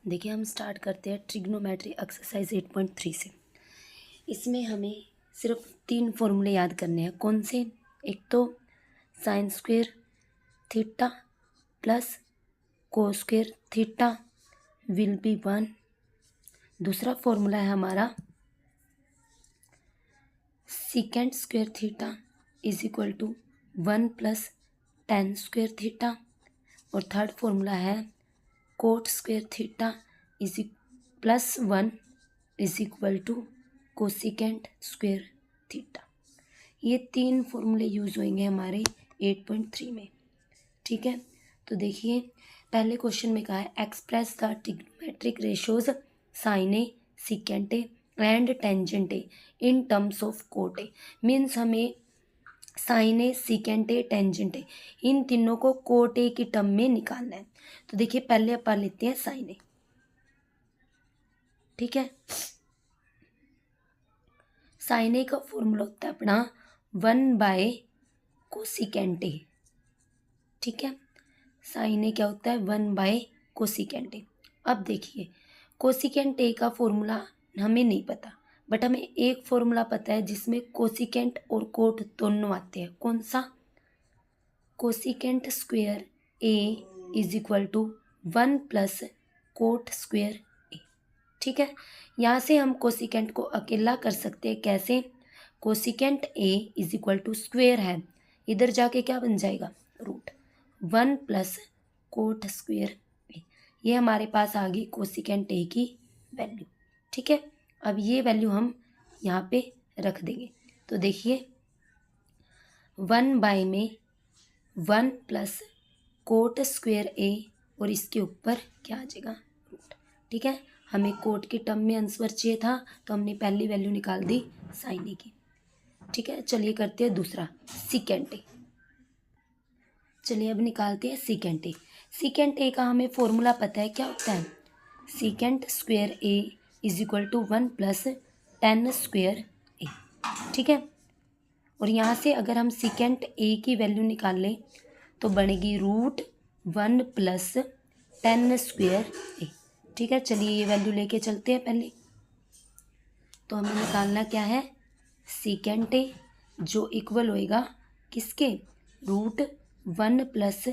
देखिए हम स्टार्ट करते हैं ट्रिग्नोमेट्री एक्सरसाइज 8.3 से। इसमें हमें सिर्फ 3 फॉर्मूले याद करने हैं। कौन से? एक तो sine square theta plus cos square theta will be 1। दूसरा फॉर्मूला है हमारा secant square theta is equal to 1 plus tan square theta. और थर्ड फॉर्मूला है cot square theta is plus 1 is equal to cosecant square theta. ये 3 फॉर्मूले use होंगे हमारे 8.3 में। ठीक है, तो देखिए पहले क्वेश्चन में कहा है express the trigonometric ratios sine A secant A and tangent A in terms of cot A. Means हमें sine A secant A tangent A इन तीनों को कोट ए की टर्म में निकालना है। तो देखिए पहले अपन लेते हैं साइन ए। ठीक है, साइन ए का फॉर्मूला होता है अपना 1/कोसिकेंट ए। ठीक है, साइन ए क्या होता है 1/कोसिकेंट ए। अब देखिए कोसिकेंट ए का फॉर्मूला हमें नहीं पता, बट हमें एक फॉर्मूला पता है जिसमें कोसिकेंट और कोट दोनों आते हैं। कौन सा? Cosecant square A is equal to 1 plus cot square A. ठीक है, यहाँ से हम कोसिकेंट को अकेला कर सकते हैं। कैसे? Cosecant A is equal to square है, इधर जाके क्या बन जाएगा root 1 plus cot square A. ये हमारे पास आ गई कोसिकेंट ए की वैल्यू। ठीक है, अब ये वैल्यू हम यहाँ पे रख देंगे। तो देखिए 1 में 1 प्लस कोट स्क्वेयर ए और इसके ऊपर क्या आ जाएगा रूट। ठीक है, हमें कोट की टर्म में आंसर चाहिए था तो हमने पहली वैल्यू निकाल दी साइन ए की। ठीक है, चलिए करते हैं दूसरा सीकेंट ए। चलिए अब निकालते हैं सीकेंट ए। सीकेंट ए का हमें फॉर्मूला पता है, क्या होता है secant square A is equal to 1 plus tan square A. ठीक है, और यहाँ से अगर हम सीकेंट ए की वैल्यू निकाल लें तो बनेगी root 1 plus tan square A. ठीक है, चलिए ये वैल्यू लेके चलते हैं पहले। तो हमें निकालना क्या है सीकेंट ए, जो इक्वल होएगा किसके रूट 1 प्लस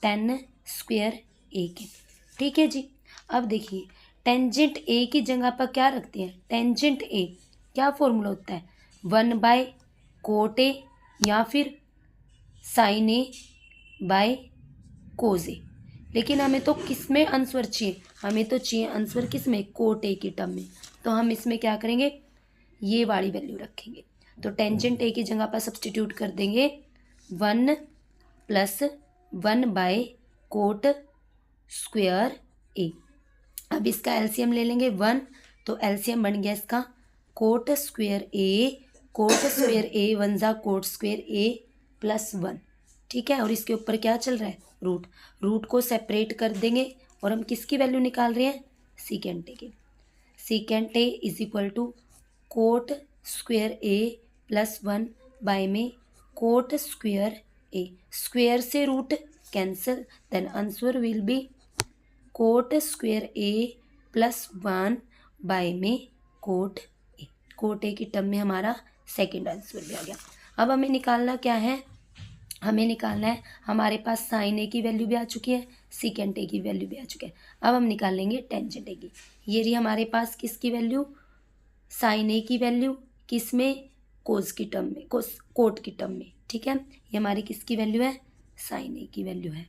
टेन स्क्वेयर ए के। ठीक है जी, अब देखिए टेंजेंट ए की जगह पर क्या रखते हैं? टेंजेंट ए क्या फॉर्मूला होता है 1/कोट ए या फिर साइन ए बाय कोज ए। लेकिन हमें तो किस में आंसर चाहिए? हमें तो चाहिए आंसर किस में? कोट ए की टर्म में। तो हम इसमें क्या करेंगे ये वाली वैल्यू रखेंगे। तो टेंजेंट ए की जगह पर सब्सटीट्यूट कर देंगे 1 प्लस 1/कोट स्क्वेयर ए। अब इसका एलसीएम ले लेंगे 1, तो एलसीएम बन गया इसका coat square A. Coat square A 1 जा कोट स्क्वेयर ए प्लस 1। ठीक है, और इसके ऊपर क्या चल रहा है रूट। रूट को सेपरेट कर देंगे और हम किसकी वैल्यू निकाल रहे हैं सीकेंट ए की। Secant A is equal to cot square A plus 1 by में कोट स्क्वेयर ए। स्क्वेयर से root cancel, then answer will be cot square A plus 1 by में कोट ए। कोट ए की term में हमारा second answer भी आ गया। अब हमें निकालना क्या है? हमें निकालना है, हमारे पास साइन ए की वैल्यू भी आ चुकी है, सीकेंट ए की वैल्यू भी आ चुकी है। अब हम निकाल लेंगे टेंजेंट ए की। ये रही हमारे पास किसकी वैल्यू साइन ए की वैल्यू, किस में कोस की टर्म में, कोट की टर्म में। ठीक है, ये हमारी किसकी वैल्यू है साइन ए की वैल्यू है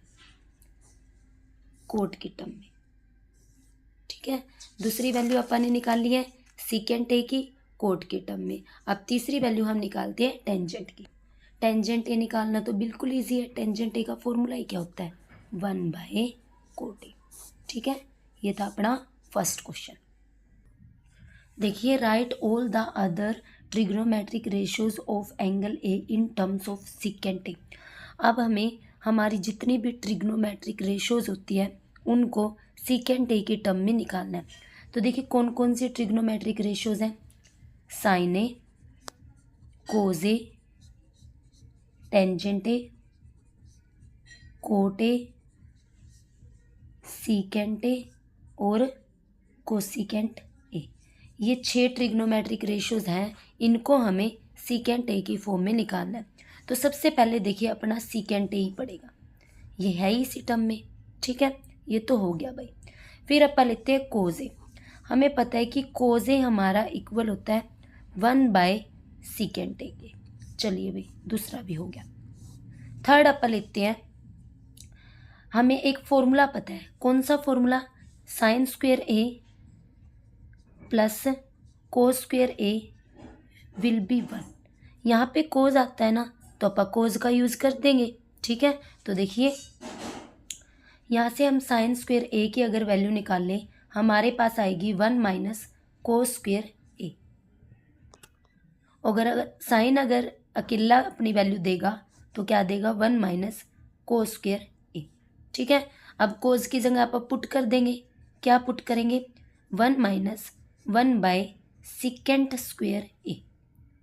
कोट की टर्म में। ठीक है, दूसरी वैल्यू अपन ने निकाल ली है सीकेंट ए की कोट की टर्म में। अब तीसरी वैल्यू हम निकालते हैं टेंजेंट की। टेंजेंट ए निकालना तो बिल्कुल ईजी है। टेंजेंट ए का फॉर्मूला ही क्या होता है 1/कोट ए। ठीक है, ये था अपना फर्स्ट क्वेश्चन। देखिए right all the other trigonometric ratios of angle A in terms of secant A. अब हमें हमारी जितनी भी ट्रिग्नोमेट्रिक रेशियोज होती है उनको सीकेंट ए की टर्म में निकालना है। तो देखिए कौन कौन सी ट्रिग्नोमेट्रिक रेशियोज हैं sine A, cos A, tangent A, cot A, secant A और कोसिकेंट ए। ये 6 ट्रिग्नोमेट्रिक रेशियोज हैं, इनको हमें सीकेंट ए की फॉर्म में निकालना है। तो सबसे पहले देखिए अपना सीकेंट ए ही पड़ेगा, ये है ही इसी टर्म में, ठीक है, ये तो हो गया भाई। फिर अपन लेते हैं कोज ए। हमें पता है कि कोज ए हमारा इक्वल होता है 1 सीकेंट ए के। चलिए भाई दूसरा भी हो गया। थर्ड अपन लेते हैं, हमें एक फॉर्मूला पता है, कौन सा formula, sign square A plus cos square A will be 1। यहाँ पे कोज आता है ना, तो अपन कोज का यूज़ कर देंगे, ठीक है। तो देखिए यहाँ से हम साइन स्क्वेयर ए की अगर वैल्यू निकाल लें, हमारे पास आएगी 1 - कोस स्क्वेयर ए। अगर साइन अगर अकेला अपनी वैल्यू देगा तो क्या देगा, 1 - कोस स्क्वेयर ए, ठीक है। अब कोस की जगह आप पुट कर देंगे, क्या पुट करेंगे, 1 - 1 सीकेंट स्क्वेयर ए,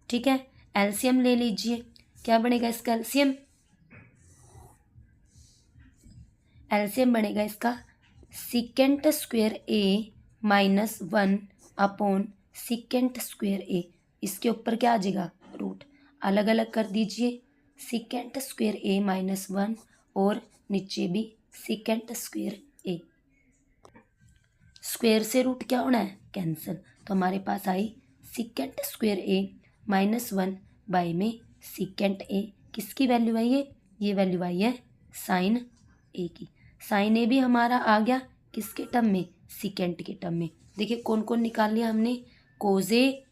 ठीक है। एलसीएम ले लीजिए, क्या बनेगा इसका एलसीएम, एलसीएम बनेगा इसका secant square A -1 upon secant square ए। इसके ऊपर क्या आ जाएगा, रूट, अलग अलग कर दीजिए, सीकेंट स्क्वेयर ए -1 और नीचे भी सीकेंट स्क्वेयर ए। स्क्वेयर से रूट क्या होना है, कैंसिल। तो हमारे पास आई सीकेंट स्क्वेयर ए -1 बाय में सीकेंट ए। किसकी वैल्यू आई है, ये वैल्यू आई है साइन ए की। साइन ए भी हमारा आ गया किसके टर्म में, सीकेंट के टर्म में। देखिए कौन कौन निकाल लिया हमने, कोज ए,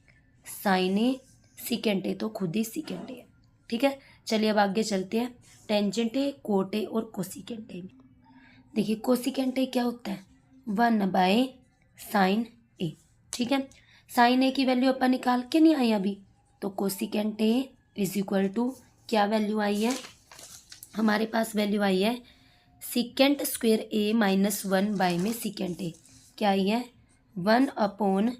साइन ए, सीकेंट ए तो खुद ही सीकेंट ए है, ठीक है। चलिए अब आगे चलते हैं, टेंजेंट ए, कोट ए और कोसिकेंट ए। देखिए कोसिकेंट ए क्या होता है, 1 साइन ए, ठीक है। साइन ए की वैल्यू अपन निकाल के नहीं आई अभी, तो cosecant A is equal to क्या वैल्यू आई है, हमारे पास वैल्यू आई है सीकेंट स्क्वेयर ए -1 बाय में सीकेंट ए, क्या आई है 1 upon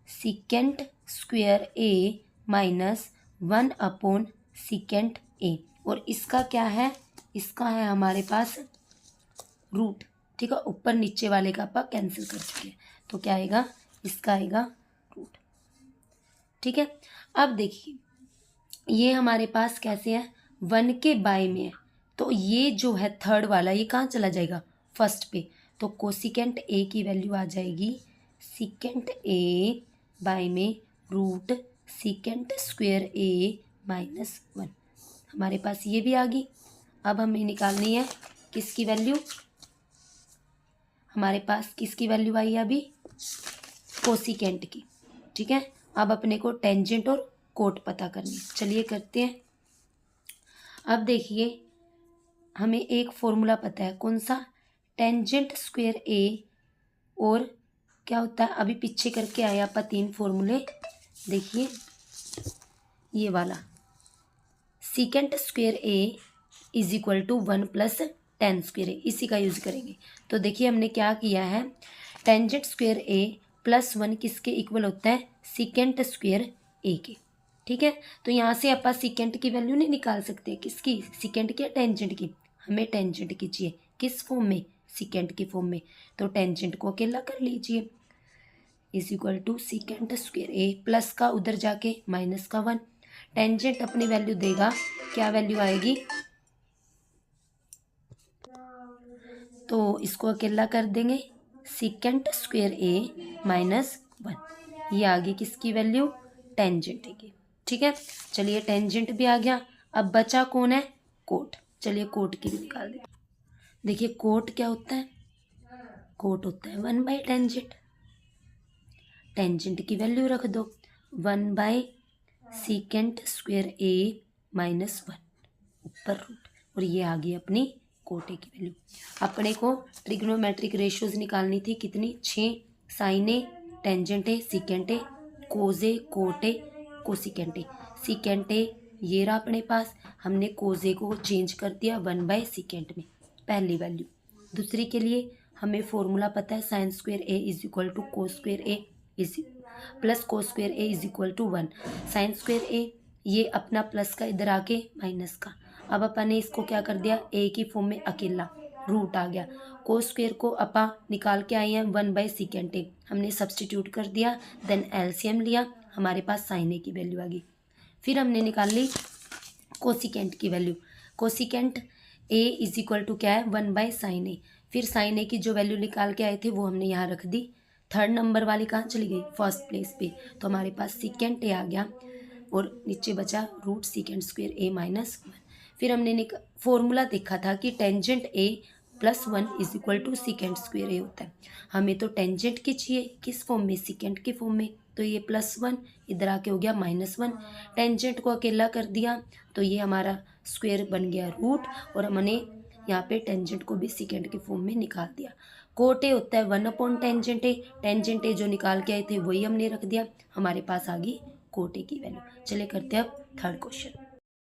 secant square A -1 upon secant A. और इसका क्या है, इसका है हमारे पास रूट, ठीक है। ऊपर नीचे वाले का ਆਪਾਂ कैंसिल कर चुके हैं, तो क्या आएगा, इसका आएगा रूट, ठीक है। अब देखिए ये हमारे पास कैसे है, 1 के बाय में है, तो ये जो है थर्ड वाला ये कहाँ चला जाएगा, फर्स्ट पे। तो कोसिकेंट ए की वैल्यू आ जाएगी सीकेंट ए बाय में रूट सीकेंट स्क्वेयर ए -1। हमारे पास ये भी आ गई। अब हमें निकालनी है किसकी वैल्यू, हमारे पास किसकी वैल्यू आई है अभी, कोसिकेंट की, ठीक है। अब अपने को टेंजेंट और कोट पता करनी, चलिए करते हैं। अब देखिए हमें एक फॉर्मूला पता है, कौन सा, टेंजेंट स्क्वेयर ए, और क्या होता है अभी पीछे करके आया अपन 3 फॉर्मूले। देखिए ये वाला secant square A is equal to 1 + tan square A, इसी का यूज़ करेंगे। तो देखिए हमने क्या किया है, टेंजेंट स्क्वेयर ए +1 किसके इक्वल होता है, सीकेंट स्क्वेयर ए के, ठीक है। तो यहाँ से अपन सीकेंट की वैल्यू नहीं निकाल सकते, किसकी, सीकेंट की या टेंजेंट की, हमें टेंजेंट की चाहिए, किस फॉर्म में, सीकेंट की फॉर्म में। तो टेंजेंट को अकेला कर लीजिए, is equal to secant square A plus का उधर जाके माइनस का 1। टेंजेंट अपनी वैल्यू देगा, क्या वैल्यू आएगी, तो इसको अकेला कर देंगे, सीकेंट स्क्वेयर ए -1, ये आ गई किसकी वैल्यू, टेंजेंट की, ठीक है। चलिए टेंजेंट भी आ गया। अब बचा कौन है, कोट, चलिए कोट की भी निकाल दें। देखिए कोट क्या होता है, कोट होता है 1/टेंजेंट, टेंजेंट की वैल्यू रख दो 1 सीकेंट स्क्वेयर ए -1 ऊपर रूट, और ये आ गई अपनी कोटे की वैल्यू। अपने को ट्रिग्नोमेट्रिक रेशियोज निकालनी थी कितनी, 6, sine A, tangent A, secant A, cos A, cot A, cosecant A. Secant A ये रहा अपने पास, हमने कोज ए को चेंज कर दिया 1 सीकेंट में, पहली वैल्यू। दूसरी के लिए हमें फॉर्मूला पता है, sine square A is equal to cos square A is plus cos square A is equal to 1। Sine square A ये अपना प्लस का इधर आके माइनस का, अब अपन ने इसको क्या कर दिया, ए की फॉर्म में अकेला, रूट आ गया। कोस स्क्वेयर को अपा निकाल के आए हैं 1/sec ए, हमने सब्सटीट्यूट कर दिया, देन एलसीएम लिया, हमारे पास साइन ए की वैल्यू आ गई। फिर हमने निकाल ली कोसिकेंट की value. Cosecant A is equal to क्या है 1/sin ए। फिर साइन ए की जो वैल्यू निकाल के आए थे वो हमने यहाँ रख दी। थर्ड नंबर वाली कहाँ चली गई, फर्स्ट प्लेस पे, तो हमारे पास सिकेंट ए आ गया और नीचे बचा रूट सिकेंट स्क्वेयर ए -1। फिर हमने फॉर्मूला देखा था कि tangent A +1 is equal to secant square A होता है। हमें तो टेंजेंट की चाहिए, किस फॉर्म में, सिकेंट के फॉर्म में, तो ये +1 इधर आके हो गया -1। टेंजेंट को अकेला कर दिया तो ये हमारा स्क्वेयर बन गया रूट, और हमने यहाँ पे टेंजेंट को भी सिकेंड के फॉर्म में निकाल दिया। कोट ए होता है 1/टेंजेंट ए, टेंजेंट ए जो निकाल के आए थे वही हमने रख दिया, हमारे पास आ गई कोट ए की वैल्यू। चलिए करते हैं अब थर्ड क्वेश्चन।